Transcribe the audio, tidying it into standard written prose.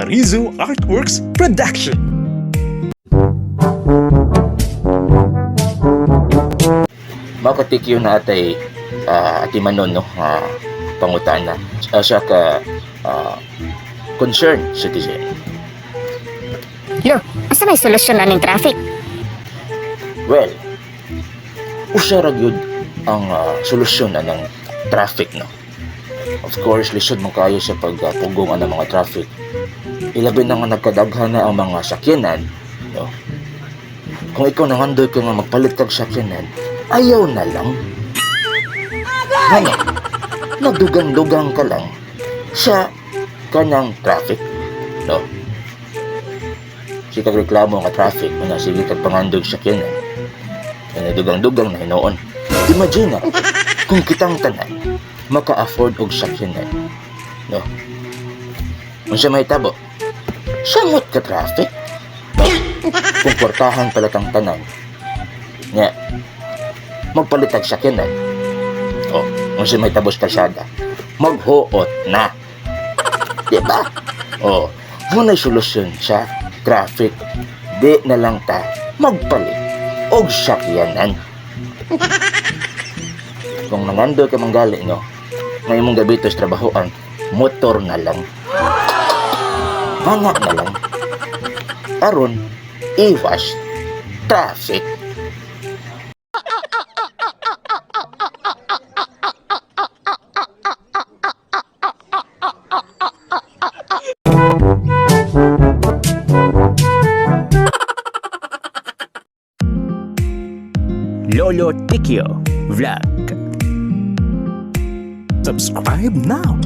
Arizo Artworks Production. Makatikyo na atay ati manon no pangutana siya ka concerned citizen. Lo, asa may solusyon na ning traffic? Well, usa ra gyud ang solusyon na ng traffic no. Of course, lisod mo kayo sa pagpugong ng mga traffic. Ilabi na nga nagkadaghan na ang mga sakyanan, no? Kung ikaw nangandoy ka nga magpalit kag sakyanan, ayaw na lang. Ano? Nagdugang-dugang ka lang sa kanang traffic, no? Sige kag reklamo nga traffic, na sige kag pangandog sakyanan. Nadugang-dugang na hinoon. Imagine kung kitang tanan maka-afford og sakyanan, no? Unsa may tabo? Samot ka traffic. No? Kung portahan pala kang tanan, nya magpalitag sakyanan. O, unsa may tabos kalsada? Maghuot na. Diba? O, muna solusyon sa traffic. Di na lang ta magpalit og sakyanan. Kung nangandoy ka manggali, no? Ngayon mong gabi ito's trabahoan, motor na lang. Hanga na lang. Aron, iwas traffic. Lolo Tikyo Vlog. Subscribe now